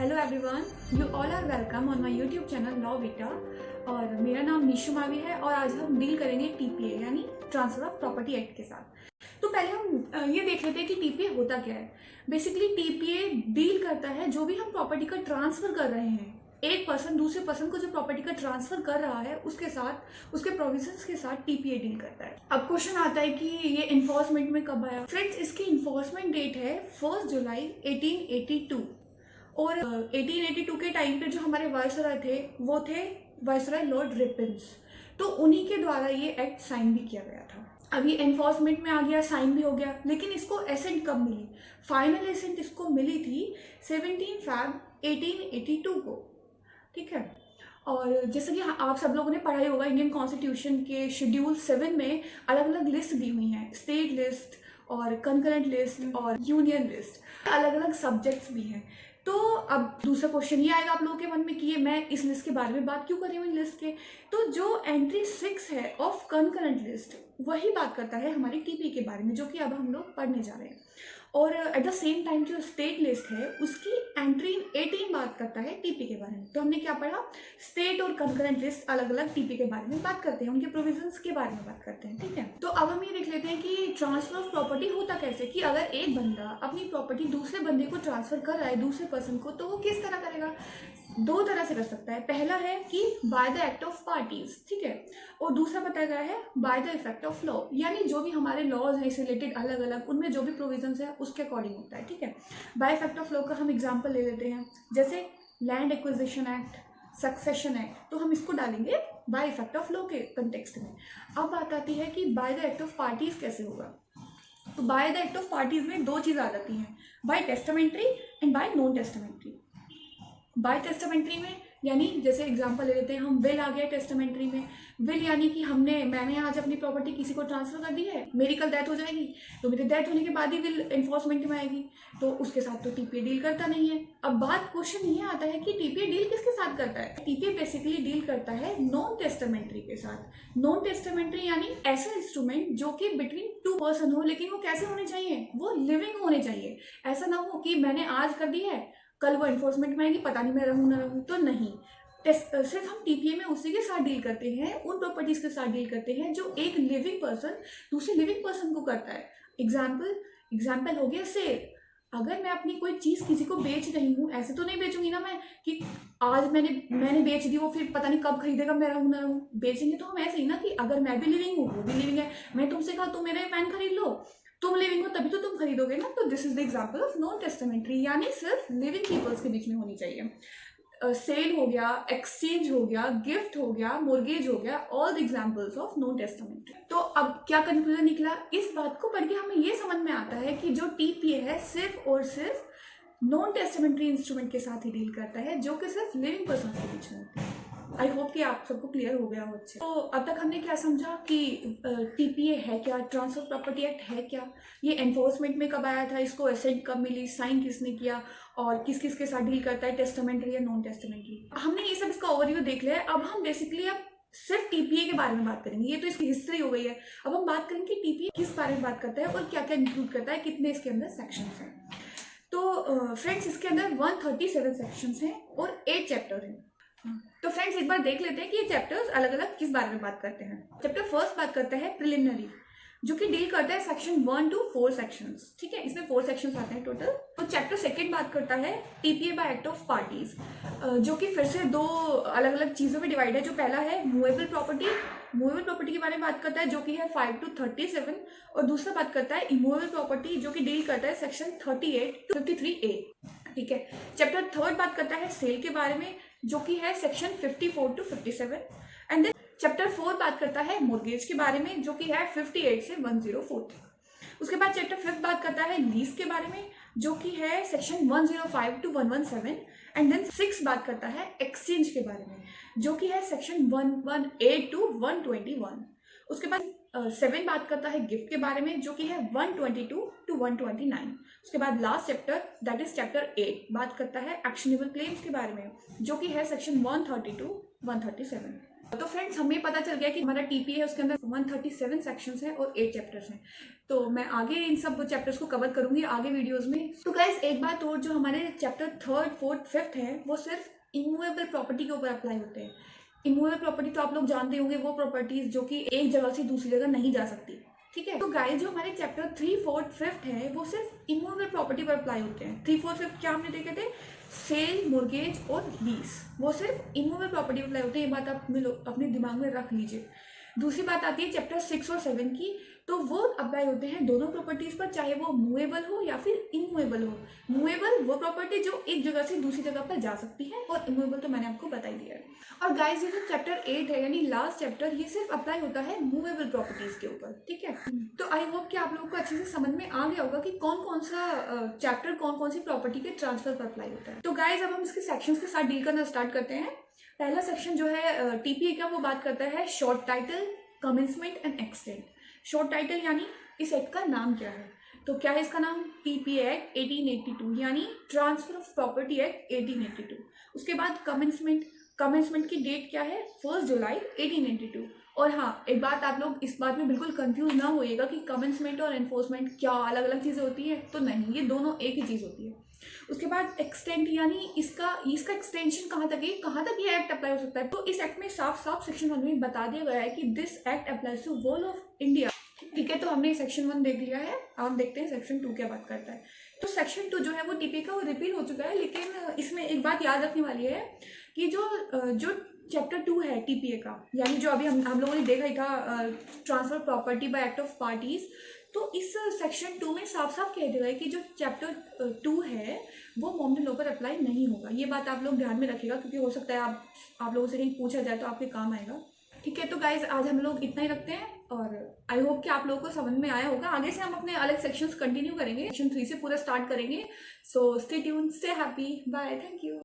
Hello everyone, you all are welcome on my YouTube channel law vita. और मेरा नाम निशु मावी है और आज हम डील करेंगे टीपीए यानी ट्रांसफर ऑफ प्रॉपर्टी एक्ट के साथ। तो पहले हम ये देख लेते हैं कि टीपीए होता क्या है। बेसिकली टीपीए डील करता है जो भी हम प्रॉपर्टी का ट्रांसफर कर रहे हैं, एक पर्सन दूसरे पर्सन को जो प्रॉपर्टी का ट्रांसफर कर रहा है उसके साथ, उसके प्रोविजंस के साथ टीपीए डील करता है। अब क्वेश्चन आता है कि ये इन्फोर्समेंट में कब आया। फ्रेंड्स, इसकी इन्फोर्समेंट डेट है 1 जुलाई 1882 और 1882 के टाइम पे जो हमारे वायसराय थे वो थे वायसराय लॉर्ड रिपन्स। तो उन्हीं के द्वारा ये एक्ट साइन भी किया गया था। अब ये एनफोर्समेंट में आ गया, साइन भी हो गया, लेकिन इसको एसेंट कब मिली? फाइनल एसेंट इसको मिली थी 17 फैब 1882 को। ठीक है। और जैसे कि आप सब लोगों ने पढ़ा ही होगा, इंडियन कॉन्स्टिट्यूशन के शेड्यूल 7 में अलग अलग लिस्ट दी हुई हैं, स्टेट लिस्ट और कंकरेंट लिस्ट और यूनियन लिस्ट, अलग अलग सब्जेक्ट्स भी हैं। तो अब दूसरा क्वेश्चन ये आएगा आप लोगों के मन में कि ये मैं इस लिस्ट के बारे में बात क्यों कर रही हूँ इन लिस्ट के। तो जो एंट्री 6 है ऑफ कंकरेंट लिस्ट वही बात करता है हमारी टीपी के बारे में, जो कि अब हम लोग पढ़ने जा रहे हैं। और एट द सेम टाइम जो स्टेट लिस्ट है उसकी एंट्री 18 बात करता है टीपी के बारे में। तो हमने क्या पढ़ा, स्टेट और कंकरेंट लिस्ट अलग अलग टीपी के बारे में बात करते हैं, उनके प्रोविजंस के बारे में बात करते हैं। ठीक है। तो अब हम ये देख लेते हैं कि ट्रांसफर ऑफ प्रॉपर्टी होता कैसे, कि अगर एक बंदा अपनी प्रॉपर्टी दूसरे बंदे को ट्रांसफर कर रहा है, दूसरे पर्सन को, तो वो किस तरह करेगा? दो तरह से कर सकता है। पहला है कि by the act of parties, ठीक है, और दूसरा बताया गया है by the effect of law, यानी जो भी हमारे लॉज हैं इससे रिलेटेड अलग अलग, उनमें जो भी प्रोविजंस है उसके अकॉर्डिंग होता है। ठीक है। बाय इफेक्ट ऑफ लॉ का हम एग्जांपल ले लेते हैं, जैसे land acquisition act, succession act, तो हम इसको डालेंगे बाय इफेक्ट ऑफ लॉ के कंटेक्स्ट में। अब बात आती है कि by the act of parties कैसे होगा। तो by the act of parties में दो चीज़ आ जाती हैं, by testamentary and by non testamentary. By testamentary में यानी जैसे एग्जांपल ले लेते हैं हम, विल आ गया टेस्टामेंट्री में। विल यानी कि मैंने आज अपनी प्रॉपर्टी किसी को ट्रांसफर कर दी है, मेरी कल डेथ हो जाएगी, तो मेरी डेथ होने के बाद ही विल एनफोर्समेंट में आएगी, तो उसके साथ तो टीपीए डील करता नहीं है। अब बात क्वेश्चन ये आता है कि टीपीए डील किसके साथ करता है। टीपीए बेसिकली डील करता है नॉन टेस्टामेंट्री के साथ। नॉन टेस्टामेंट्री यानी ऐसा इंस्ट्रूमेंट जो कि बिटवीन 2 पर्सन हो, लेकिन वो कैसे होने चाहिए? वो लिविंग होने चाहिए। ऐसा ना हो कि मैंने आज कर दी है, कल वो एनफोर्समेंट में आएगी, पता नहीं मैं रहूँ ना रहूँ, तो नहीं। सिर्फ हम टीपीए में उसी के साथ डील करते हैं, उन प्रॉपर्टीज के साथ डील करते हैं जो एक लिविंग पर्सन दूसरे लिविंग पर्सन को करता है। एग्जाम्पल हो गया सेल। अगर मैं अपनी कोई चीज़ किसी को बेच रही हूँ, ऐसे तो नहीं बेचूंगी ना मैं कि आज मैंने बेच दी, वो फिर पता नहीं कब खरीदेगा, मैं रहूँ ना रहूँ। बेचेंगे तो हम ऐसे ही ना कि अगर मैं भी लिविंग हूँ वो भी लिविंग है, मैं तुमसे कहा तुम मेरे पेन खरीद लो, तुम लिविंग हो तभी तो तुम खरीदोगे ना। तो this is the example of non testamentary, यानी सिर्फ लिविंग पीपल्स के बीच में होनी चाहिए। सेल हो गया, एक्सचेंज हो गया, गिफ्ट हो गया, मोर्गेज हो गया, all the examples of non testamentary. तो अब क्या कंक्लूजन निकला? इस बात को पढ़ के हमें ये समझ में आता है कि जो टीपीए है सिर्फ और सिर्फ नॉन टेस्टामेंट्री इंस्ट्रूमेंट के साथ ही डील करता है, जो कि सिर्फ लिविंग पर्सन के बीच में होता है। आई होप कि आप सबको क्लियर हो गया हो अच्छे। तो अब तक हमने क्या समझा कि टीपीए है क्या, ट्रांसफर प्रॉपर्टी एक्ट है क्या, ये एनफोर्समेंट में कब आया था, इसको एसेंट कब मिली, साइन किसने किया, और किस किस के साथ डील करता है, टेस्टामेंट्री या नॉन टेस्टामेंट्री। हमने ये सब इसका ओवरव्यू देख लिया है। अब हम बेसिकली अब सिर्फ टीपीए के बारे में बात करेंगे, ये तो इसकी हिस्ट्री हो गई है। अब हम बात करेंगे कि टीपीए किस बारे में बात करता है और क्या क्या इंक्लूड करता है, कितने इसके अंदर सेक्शंस हैं। तो फ्रेंड्स, इसके अंदर 137 सेक्शंस हैं और 8 चैप्टर हैं। तो फ्रेंड्स, एक बार देख लेते हैं कि ये चैप्टर्स अलग अलग किस बारे में बात करते हैं। चैप्टर फर्स्ट बात करता है प्रिलिमिनरी, जो कि डील करता है सेक्शन 1 to 4 सेक्शंस। ठीक है, इसमें 4 सेक्शंस आते हैं टोटल। तो चैप्टर सेकंड बात करता है TPA bye act of parties, जो कि फिर से दो अलग अलग चीज़ों में डिवाइड है। जो पहला है मूवेबल प्रॉपर्टी के बारे में बात करता है, जो कि है 5 to 37, और दूसरा बात करता है इमूवेबल प्रॉपर्टी, जो कि डील करता है सेक्शन 38 to 53A। ठीक है। चैप्टर थर्ड बात करता है सेल के बारे में, जो कि है section 54 to 57, and then chapter 4 बात करता है मोर्गेज के बारे में, जो कि है 58 से 104। उसके बाद चैप्टर 5 बात करता है लीज के बारे में, जो कि है सेक्शन 105 to 117, एंड देन 6 बात करता है एक्सचेंज के बारे में, जो कि है सेक्शन 118 to 121। उसके बाद 7 बात करता है गिफ्ट के बारे में, जो कि है 122 to 129। उसके बाद last chapter that is chapter 8 बात करता है एक्शनेबल क्लेम्स के बारे में, जो कि है सेक्शन 132 137। तो फ्रेंड्स हमें पता चल गया कि हमारा टीपीए है, उसके अंदर 137 सेक्शंस हैं और 8 चैप्टर्स हैं। तो मैं आगे इन सब चैप्टर्स को कवर करूंगी आगे वीडियोस में। तो गाइस एक बात और, जो हमारे चैप्टर 3rd 4th 5th है वो सिर्फ इमूवेबल प्रॉपर्टी के ऊपर अप्लाई होते हैं। इमूवेबल प्रॉपर्टी तो आप लोग जानते होंगे, वो प्रॉपर्टीज जो कि एक जगह से दूसरी जगह नहीं जा सकती, ठीक है। तो गाइस जो हमारे चैप्टर 3 4th 5th है वो सिर्फ इमूवेबल प्रॉपर्टी पर अप्लाई होते हैं। 3 4th 5th क्या हमने देखे थे, सेल, मोर्गेज और लीज, वो सिर्फ इमूवेबल प्रॉपर्टी पर अप्लाई होते हैं। ये बात आप अपने दिमाग में रख लीजिए। दूसरी बात आती है चैप्टर 6 और 7 की, तो वो अप्लाई होते हैं दोनों प्रॉपर्टीज पर, चाहे वो मूवेबल हो या फिर इमूवेबल हो। मूवेबल वो प्रॉपर्टी जो एक जगह से दूसरी जगह पर जा सकती है, और इमूवेबल तो मैंने आपको बता ही दिया है। और गाइस ये जो चैप्टर 8 है यानी लास्ट चैप्टर, ये सिर्फ अप्लाई होता है मूवेबल प्रॉपर्टीज के ऊपर, ठीक है। तो आई होप कि आप लोगों को अच्छे से समझ में आ गया होगा कि कौन कौन सा चैप्टर कौन कौन सी प्रॉपर्टी के ट्रांसफर पर अप्लाई होता है। तो गाइस अब हम इसके सेक्शंस के साथ डील करना स्टार्ट करते हैं। पहला सेक्शन जो है टीपीए का, वो बात करता है short title, commencement and extent. Short title यानी इस एक्ट का नाम क्या है, तो क्या है इसका नाम, टीपीए एक्ट 1882 यानी ट्रांसफर ऑफ प्रॉपर्टी एक्ट 1882। उसके बाद कमेंसमेंट, कमेंसमेंट की डेट क्या है, 1 जुलाई 1882। और हाँ एक बात, आप लोग इस बात में बिल्कुल कंफ्यूज ना होइएगा कि कमेंसमेंट और एनफोर्समेंट क्या अलग अलग चीज़ें होती हैं, तो नहीं, ये दोनों एक ही चीज़ होती है। उसके बाद एक्सटेंट यानी इसका एक्सटेंशन कहाँ तक है, कहाँ तक ये एक्ट अप्लाई हो सकता है। तो इस एक्ट में साफ साफ सेक्शन 1 में बता दिया गया है कि this act applies to whole of India, ठीक है। तो हमने सेक्शन 1 देख लिया है, आप देखते हैं सेक्शन 2 क्या बात करता है। तो सेक्शन 2 जो है वो टीपीए का वो रिपीट हो चुका है, लेकिन इसमें एक बात याद रखने वाली है कि जो चैप्टर 2 है टीपीए का, यानी जो अभी हम लोगों ने देखा ही था, transfer property bye act of parties, तो इस सेक्शन 2 में साफ साफ कह दिया है कि जो चैप्टर 2 है वो मोमडन लॉ पर अप्लाई नहीं होगा। ये बात आप लोग ध्यान में रखिएगा, क्योंकि हो सकता है आप लोगों से कहीं पूछा जाए तो आपके काम आएगा, ठीक है। तो गाइज आज हम लोग इतना ही रखते हैं, और आई होप कि आप लोगों को समझ में आया होगा। आगे से हम अपने अलग सेक्शंस कंटिन्यू करेंगे, सेक्शन 3 से पूरा स्टार्ट करेंगे। So stay tuned, stay happy, bye, thank you.